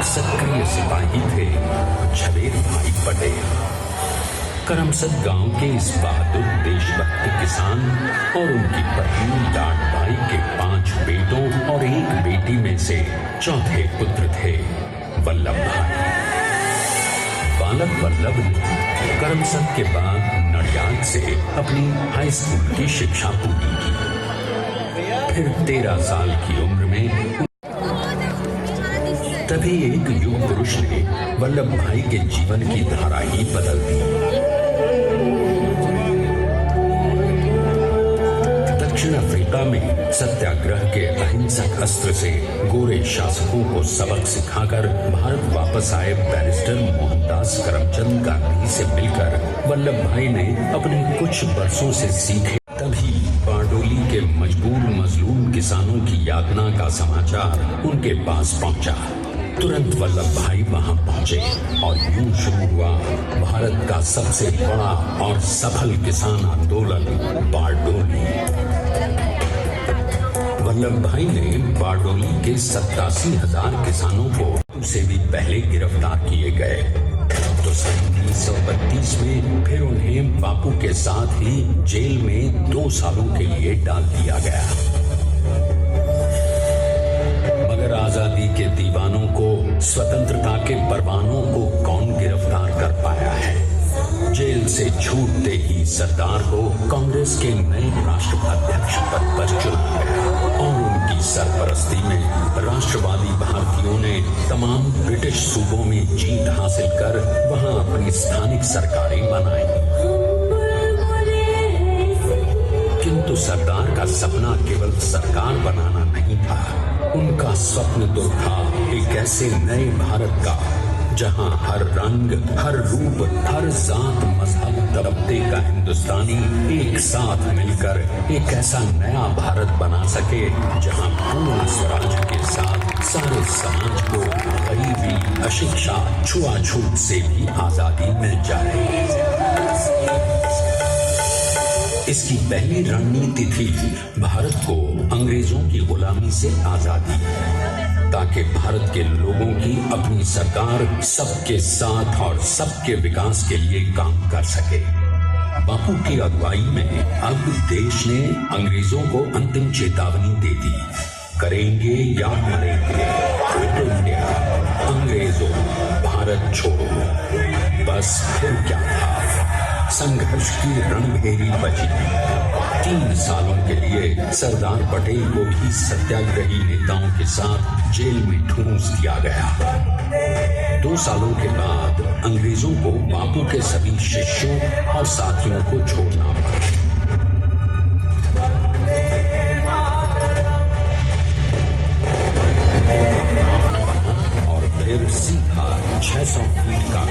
एक सक्रिय सिपाही थे, झवेर भाई पटेल। करमसद गांव के इस बहादुर देशभक्त किसान और उनकी पत्नी लाडबाई के 5 बेटों और 1 बेटी में से चौथे पुत्र थे वल्लभ भाई। बालक वल्लभ ने करमसद के बाद नडियाद से अपनी हाई स्कूल की शिक्षा पूरी की। फिर 13 साल की उम्र में तभी एक युग पुरुष ने वल्लभ भाई के जीवन की धारा ही बदल दी। दक्षिण अफ्रीका में सत्याग्रह के अहिंसक अस्त्र से गोरे शासकों को सबक सिखाकर भारत वापस आए बैरिस्टर मोहनदास करमचंद गांधी से मिलकर वल्लभ भाई ने अपने कुछ बरसों से सीखे। तभी बारडोली के मजबूर मजलूम किसानों की यातना का समाचार उनके पास पहुंचा। तुरंत वल्लभ भाई वहां पहुंचे और यूं शुरू हुआ भारत का सबसे बड़ा और सफल किसान आंदोलन बारडोली। वल्लभ भाई ने बारडोली के 87,000 किसानों को से भी पहले गिरफ्तार किए गए तो सन 1932 में फिर उन्हें बापू के साथ ही जेल में 2 सालों के लिए डाल दिया गया। मगर आजादी के दीवानों को, स्वतंत्रता के परवानों को कौन गिरफ्तार कर पाया है। जेल से छूटते ही सरदार को कांग्रेस के नए राष्ट्राध्यक्ष पद पर चुना गया और उनकी सरपरस्ती में राष्ट्रवादी भारतीयों ने तमाम ब्रिटिश सूबों में जीत हासिल कर वहां अपनी स्थानिक सरकारें बनाई। किंतु सरदार का सपना केवल सरकार बनाना नहीं था। उनका स्वप्न तो था एक ऐसे नए भारत का जहां हर रंग, हर रूप, हर जात, मजहब, तबके का हिंदुस्तानी एक साथ मिलकर एक ऐसा नया भारत बना सके जहां पूर्ण स्वराज के साथ सारे समाज को गरीबी, अशिक्षा, छुआछूत से भी आजादी मिल जाए। इसकी पहली रणनीति थी भारत को अंग्रेजों की गुलामी से आजादी, ताकि भारत के लोगों की अपनी सरकार सबके साथ और सबके विकास के लिए काम कर सके। बापू की अगुवाई में अब देश ने अंग्रेजों को अंतिम चेतावनी दे दी, करेंगे या मरेंगे, क्विट इंडिया, अंग्रेजों भारत छोड़ो। बस फिर क्या था, संघर्ष की रणभेरी बजी। 3 सालों के लिए सरदार पटेल को भी सत्याग्रही नेताओं के साथ जेल में ठूंस दिया गया। 2 सालों के बाद अंग्रेजों को बापू के सभी शिष्यों और साथियों को छोड़ना पड़ा। और फिर सीधा 600 फीट का